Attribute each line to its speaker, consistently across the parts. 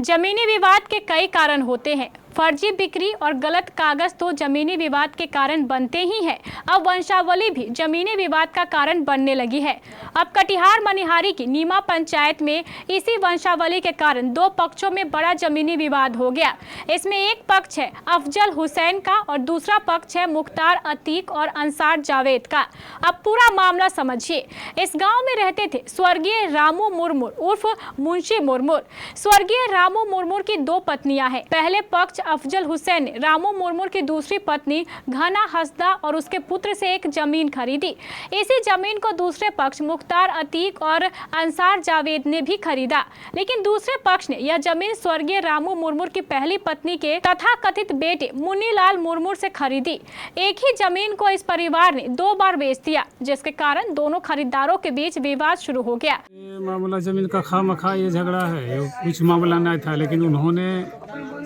Speaker 1: जमीनी विवाद के कई कारण होते हैं। फर्जी बिक्री और गलत कागज तो जमीनी विवाद के कारण बनते ही हैं। अब वंशावली भी जमीनी विवाद का कारण बनने लगी है। अब कटिहार मनिहारी की नीमा पंचायत में इसी वंशावली के कारण दो पक्षों में बड़ा जमीनी विवाद हो गया। इसमें एक पक्ष है अफजल हुसैन का और दूसरा पक्ष है मुख्तार अतीक और अंसार जावेद का। अब पूरा मामला समझिए। इस गांव में रहते थे स्वर्गीय रामू मुर्मूर उर्फ मुंशी मुर्मूर। स्वर्गीय रामू मुर्मूर की दो पत्नियां हैं। पहले पक्ष अफजल हुसैन ने रामू मुर्मूर की दूसरी पत्नी घना हसदा और उसके पुत्र से एक जमीन खरीदी। इसी जमीन को दूसरे पक्ष मुख्तार अतीक और अंसार जावेद ने भी खरीदा, लेकिन दूसरे पक्ष ने यह जमीन स्वर्गीय रामू मुर्मूर की पहली पत्नी के तथा कथित बेटे मुन्नीलाल मुर्मूर से खरीदी। एक ही जमीन को इस परिवार ने दो बार बेच दिया, जिसके कारण दोनों खरीदारों के बीच विवाद शुरू हो गया।
Speaker 2: मामला जमीन का खामखा ये झगड़ा है, कुछ मामला नहीं था, लेकिन उन्होंने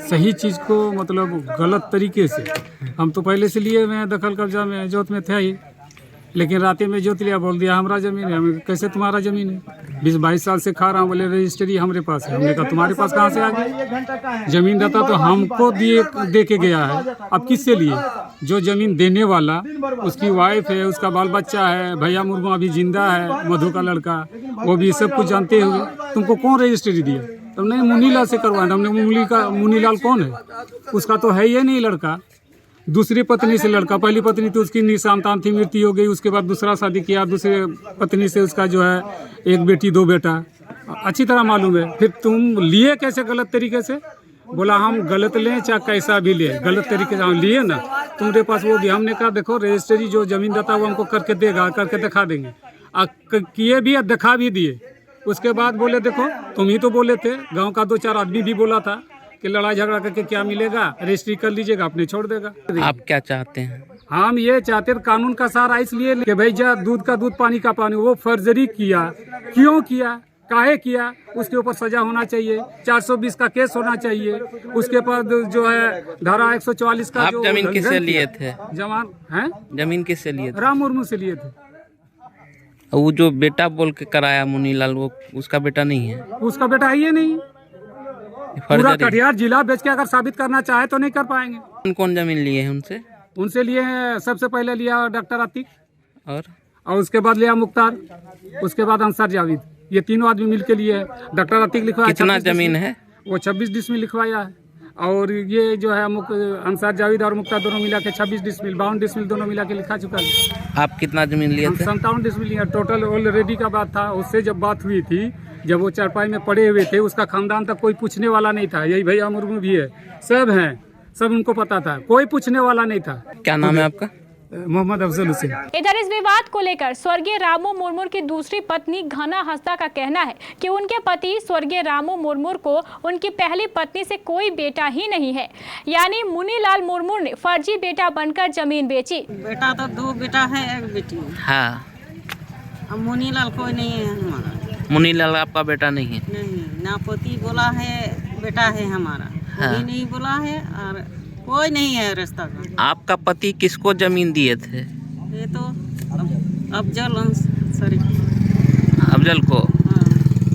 Speaker 2: सही चीज को मतलब गलत तरीके से, हम तो पहले से लिए मैं दखल कब्जा में जोत में थे ही, लेकिन रातें में जोत लिया, बोल दिया हमारा जमीन है। हमें कैसे तुम्हारा जमीन है? 20-22 साल से खा रहा हूँ। बोले रजिस्ट्री हमारे पास है। हमने कहा तुम्हारे पास कहाँ से आ गई? जमीन रहता तो हमको दे के गया है। अब किससे लिए? जो जमीन देने वाला उसकी वाइफ है, उसका बाल बच्चा है, भैया मुर्मू अभी जिंदा है, मधु का लड़का, वो भी सब कुछ जानते हुए तुमको कौन रजिस्ट्री दिया? तुमने मुन्नीलाल से करवाया। हमने मुन्नीलाल कौन है? उसका तो है ही नहीं लड़का। दूसरी पत्नी से लड़का, पहली पत्नी तो उसकी निसंतान थी, मृत्यु हो गई। उसके बाद दूसरा शादी किया, दूसरे पत्नी से उसका जो है एक बेटी दो बेटा, अच्छी तरह मालूम है। फिर तुम लिए कैसे गलत तरीके से? बोला हम गलत लें चाहे कैसा भी ले, गलत तरीके से हम लिए ना, तुम्हारे पास वो भी। हमने कहा देखो रजिस्ट्री जो जमीन देता वो हमको करके देगा, करके दिखा देंगे। किए भी, दिखा भी दिए। उसके बाद बोले देखो तुम ही तो बोले थे, गाँव का 2-4 आदमी भी बोला था कि लड़ाई झगड़ा करके क्या मिलेगा, रजिस्ट्री कर लीजिएगा, अपने छोड़ देगा।
Speaker 3: आप क्या चाहते हैं?
Speaker 2: हम ये चाहते हैं कानून का सहारा इसलिए कि भैया दूध का दूध पानी का पानी। वो फर्जरी किया, क्यों किया, काहे किया, उसके ऊपर सजा होना चाहिए। 420 का केस होना चाहिए। उसके बाद जो है धारा 144 का।
Speaker 3: आप जमीन किससे लिए थे?
Speaker 2: जमान है
Speaker 3: जमीन किससे लिए थे?
Speaker 2: राम मुर्मू से लिए थे।
Speaker 3: वो जो बेटा बोल के कराया मुन्नीलाल, वो उसका बेटा नहीं है?
Speaker 2: उसका बेटा है ही नहीं। पूरा कटिहार जिला बेच के अगर साबित करना चाहे तो नहीं कर पाएंगे।
Speaker 3: कौन कौन जमीन लिए हैं उनसे?
Speaker 2: उनसे लिए हैं, सबसे पहले लिया डॉक्टर अतीक,
Speaker 3: और
Speaker 2: उसके बाद लिया मुख्तार, उसके बाद अंसार जावेद। ये तीनों आदमी मिल के लिए। डॉक्टर अतीक लिखवाया।
Speaker 3: कितना जमीन है?
Speaker 2: वो 26 डिसमिल लिखवाया है। और ये जो है अंसार जावेद और मुख्तार दोनों मिला के 26 डिसमिल, 52 डिसमिल दोनों मिला के लिखा चुका है।
Speaker 3: आप कितना जमीन लिए थे?
Speaker 2: 57 डिसमिल लिया टोटल। ऑलरेडी का बात था। उससे जब बात हुई थी, जब वो चारपाई में पड़े हुए थे, उसका खानदान तक कोई पूछने वाला नहीं था। यही भैया मुर्मू भी है, सब हैं, सब उनको पता था, कोई पूछने वाला नहीं था।
Speaker 3: क्या नाम है आपका?
Speaker 2: मोहम्मद अफजल हुसैन।
Speaker 1: इधर इस विवाद को लेकर स्वर्गीय रामू मुर्मूर की दूसरी पत्नी घना हसदा का कहना है कि उनके पति स्वर्गीय रामू मुर्मूर को उनकी पहली पत्नी से कोई बेटा ही नहीं है, यानी मुन्नीलाल मुर्मूर ने फर्जी बेटा बनकर जमीन बेची।
Speaker 4: बेटा तो 2 बेटा है, 1 बेटी।
Speaker 3: हाँ,
Speaker 4: अब मुन्नीलाल कोई नहीं है हमारा।
Speaker 3: मुन्नीलाल आपका बेटा नहीं है?
Speaker 4: नहीं, ना पति बोला है बेटा है हमारा।
Speaker 3: हाँ।
Speaker 4: कोई नहीं बोला है और कोई नहीं है रिश्ता का।
Speaker 3: आपका पति किसको जमीन दिए थे?
Speaker 4: ये तो अफजल अंसारी।
Speaker 3: अफजल को?
Speaker 4: हाँ।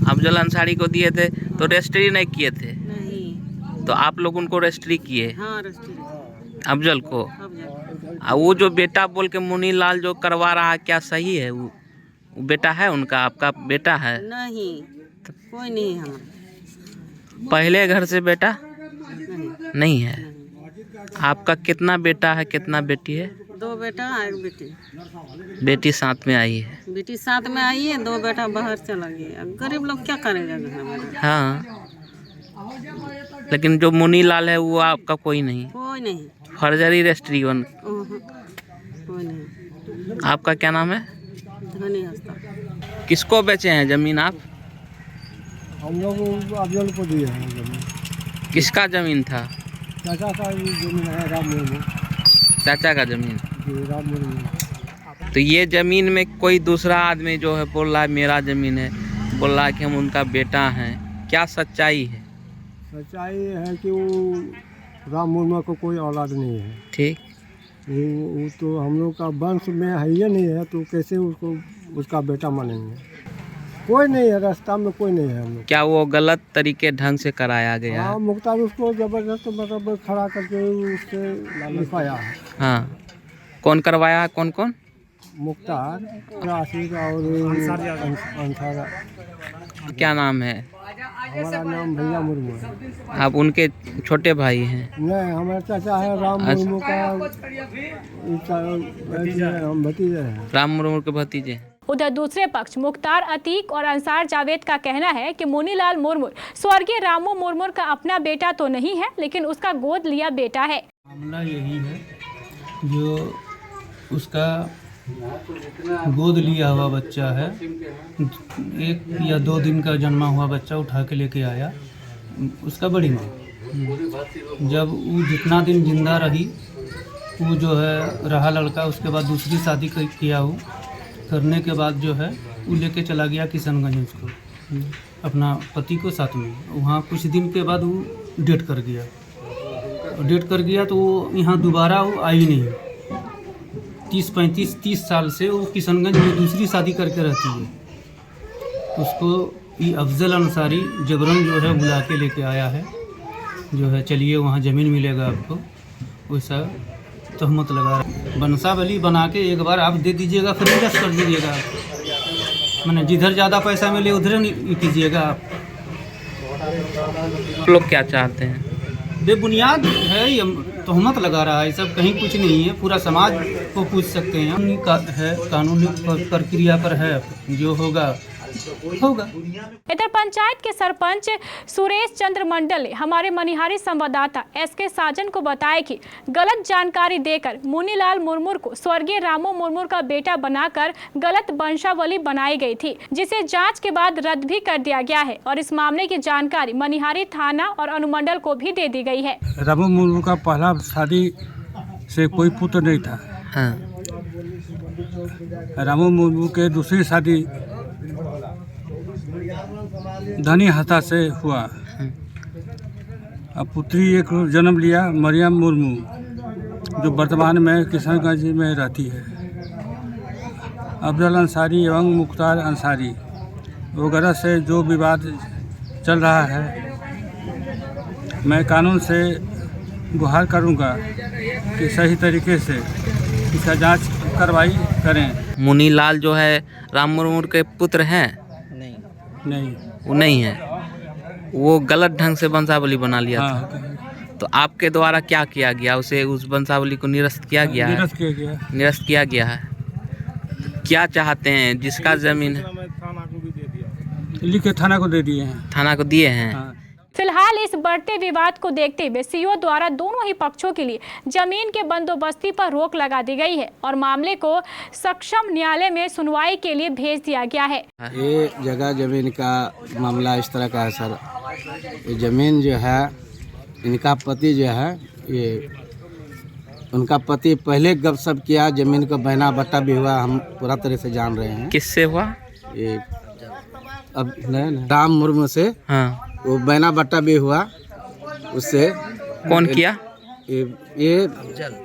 Speaker 3: अफजल अंसारी को दिए थे तो रजिस्ट्री नहीं किए थे?
Speaker 4: नहीं।
Speaker 3: तो आप लोग उनको रजिस्ट्री किए?
Speaker 4: हाँ, रजिस्ट्री
Speaker 3: अफजल को?
Speaker 4: अफजल।
Speaker 3: वो जो बेटा बोल के मुन्नीलाल जो करवा रहा है, क्या सही है? वो बेटा है उनका? आपका बेटा है?
Speaker 4: नहीं, कोई नहीं है हमारा।
Speaker 3: पहले घर से बेटा
Speaker 4: नहीं,
Speaker 3: नहीं है? आपका कितना बेटा है, कितना बेटी है?
Speaker 4: 2 बेटा, 1 बेटी।
Speaker 3: बेटी साथ में आई है?
Speaker 4: बेटी साथ में आई है, 2 बेटा बाहर चला गया। गरीब लोग क्या करेगा घर में?
Speaker 3: हाँ, लेकिन जो मुन्नीलाल है वो आपका कोई नहीं?
Speaker 4: कोई नहीं।
Speaker 3: फर्जरी रजिस्ट्री बन।
Speaker 4: कोई नहीं।
Speaker 3: आपका क्या नाम है?
Speaker 4: धनी हस्ता।
Speaker 3: किसको बेचे हैं जमीन आप?
Speaker 2: हम लोग अफजल को दिए हैं जमीन।
Speaker 3: किसका जमीन था?
Speaker 2: चाचा का जमीन है, राम मुर्मू।
Speaker 3: चाचा का जमीन?
Speaker 2: जी, राम मुर्मू।
Speaker 3: तो ये जमीन में कोई दूसरा आदमी जो है बोल रहा है मेरा जमीन है, बोल रहा है कि हम उनका बेटा हैं, क्या सच्चाई है?
Speaker 2: सच्चाई है कि वो राम मुर्मू को कोई औलाद नहीं है।
Speaker 3: ठीक।
Speaker 2: वो तो हम लोग का वंश में है ही नहीं है, तो कैसे उसको उसका बेटा मानेंगे?
Speaker 5: कोई नहीं है, रास्ता में कोई नहीं है हम लोग।
Speaker 3: क्या वो गलत तरीके ढंग से कराया गया
Speaker 5: हाँ,
Speaker 3: है?
Speaker 5: मुख्तार उसको जबरदस्त मतलब खड़ा करके उससे लिखवाया है।
Speaker 3: हाँ, कौन करवाया है? कौन कौन?
Speaker 5: मुख्तार, राशिद और अंसारा।
Speaker 3: क्या नाम है?
Speaker 5: हमारा नाम भैया मुर्मू है।
Speaker 3: आप उनके छोटे भाई हैं?
Speaker 5: नहीं, हमारा चाचा है राम मुर्मू का, हम भतीजे हैं।
Speaker 3: राम मुर्मू के भतीजे हैं।
Speaker 1: उधर दूसरे पक्ष मुख्तार अतीक और अंसार जावेद का कहना है कि मुनीलाल मुर्मू स्वर्गीय रामू मुर्मू का अपना बेटा तो नहीं है, लेकिन उसका गोद लिया बेटा है।
Speaker 6: मामला यही है, जो उसका गोद लिया हुआ बच्चा है, 1 या 2 दिन का जन्मा हुआ बच्चा उठा के लेके आया उसका बड़ी माँ। जब वो जितना दिन जिंदा रही, वो जो है रहा लड़का, उसके बाद दूसरी शादी किया वो, करने के बाद जो है वो लेके चला गया किशनगंज उसको, अपना पति को साथ में। वहाँ कुछ दिन के बाद वो डेथ कर गया। तो वो यहाँ दोबारा वो आई नहीं। 30 साल से वो किशनगंज में दूसरी शादी करके रहती है। उसको ये अफजल अंसारी जबरन जो है बुला के लेके आया है, जो है चलिए वहाँ ज़मीन मिलेगा आपको, वैसा तहमत लगा रहा। बंसावली बना के एक बार आप दे दीजिएगा, फिर निरस्त कर दीजिएगा। मैंने जिधर ज़्यादा पैसा मिले उधर कीजिएगा आप।
Speaker 3: लोग क्या चाहते हैं?
Speaker 6: बेबुनियाद है, ये तहमत लगा रहा है, सब कहीं कुछ नहीं है। पूरा समाज को पूछ सकते हैं, कानूनी प्रक्रिया पर है, जो होगा।
Speaker 1: इधर पंचायत के सरपंच सुरेश चंद्र मंडल ने हमारे मनिहारी संवाददाता SK साजन को बताया कि गलत जानकारी देकर मुनीलाल मुर्मू को स्वर्गीय रामू मुर्मू का बेटा बनाकर गलत वंशावली बनाई गई थी, जिसे जांच के बाद रद्द भी कर दिया गया है और इस मामले की जानकारी मनिहारी थाना और अनुमंडल को भी दे दी गई है।
Speaker 2: रामू मुर्मू का पहला शादी से कोई पुत्र नहीं था।
Speaker 3: हाँ।
Speaker 2: रामू मुर्मू के दूसरी शादी धनी हस्ता से हुआ। अब पुत्री एक जन्म लिया, मरियम मुर्मू, जो वर्तमान में किशनगंज में रहती है। अफजल अंसारी एवं मुख्तार अंसारी वगैरह से जो विवाद चल रहा है, मैं कानून से गुहार करूंगा कि सही तरीके से इसका जांच कार्रवाई करें।
Speaker 3: मुनीलाल जो है राम मुर्मू के पुत्र हैं?
Speaker 2: नहीं,
Speaker 3: वो नहीं है, वो गलत ढंग से वंशावली बना लिया था।
Speaker 2: हाँ,
Speaker 3: तो आपके द्वारा क्या किया गया? उसे उस वंशावली को निरस्त किया गया है? निरस्त किया गया है। क्या चाहते हैं? जिसका जमीन है
Speaker 2: लिख के थाना को दे दिए हैं।
Speaker 3: थाना को दिए हैं।
Speaker 2: हाँ।
Speaker 1: फिलहाल इस बढ़ते विवाद को देखते हुए सीओ द्वारा दोनों ही पक्षों के लिए जमीन के बंदोबस्ती पर रोक लगा दी गई है और मामले को सक्षम न्यायालय में सुनवाई के लिए भेज दिया गया है।
Speaker 7: ये जगह जमीन का मामला इस तरह का है सर। ये जमीन जो है, इनका पति जो है, ये उनका पति पहले गपशप किया, जमीन का बहना बट्टा भी हुआ, हम पूरा तरह से जान रहे हैं।
Speaker 3: किससे हुआ?
Speaker 7: ये अब राम मुर्मू से।
Speaker 3: हाँ।
Speaker 7: वो बहना बट्टा भी हुआ उससे।
Speaker 3: कौन किया?
Speaker 7: ये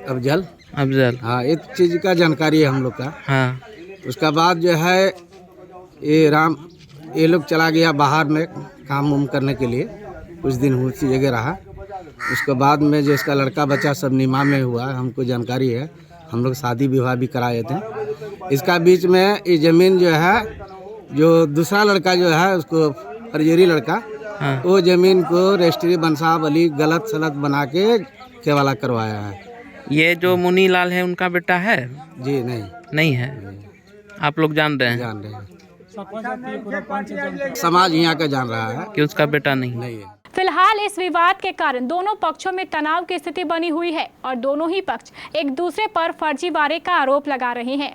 Speaker 7: अफजल। हाँ, एक चीज़ का जानकारी है हम लोग का।
Speaker 3: हाँ।
Speaker 7: उसका बाद जो है ये लोग चला गया बाहर में काम उम करने के लिए, कुछ दिन उसी जगह रहा। उसके बाद में जो इसका लड़का बच्चा सब निमा में हुआ, हमको जानकारी है, हम लोग शादी विवाह भी कराए थे। इसका बीच में ये ज़मीन जो है, जो दूसरा लड़का जो है उसको फर्जरी लड़का,
Speaker 3: हाँ।
Speaker 7: वो ज़मीन को रजिस्ट्री वंशावली गलत सलत बना के केवाला करवाया है।
Speaker 3: ये जो मुनीलाल है उनका बेटा है?
Speaker 7: जी नहीं
Speaker 3: है। आप लोग जान रहे हैं?
Speaker 7: जान रहे हैं, समाज यहाँ का जान रहा है
Speaker 3: कि उसका बेटा नहीं
Speaker 7: है।
Speaker 1: फिलहाल इस विवाद के कारण दोनों पक्षों में तनाव की स्थिति बनी हुई है और दोनों ही पक्ष एक दूसरे पर फर्जीवाड़े का आरोप लगा रहे हैं।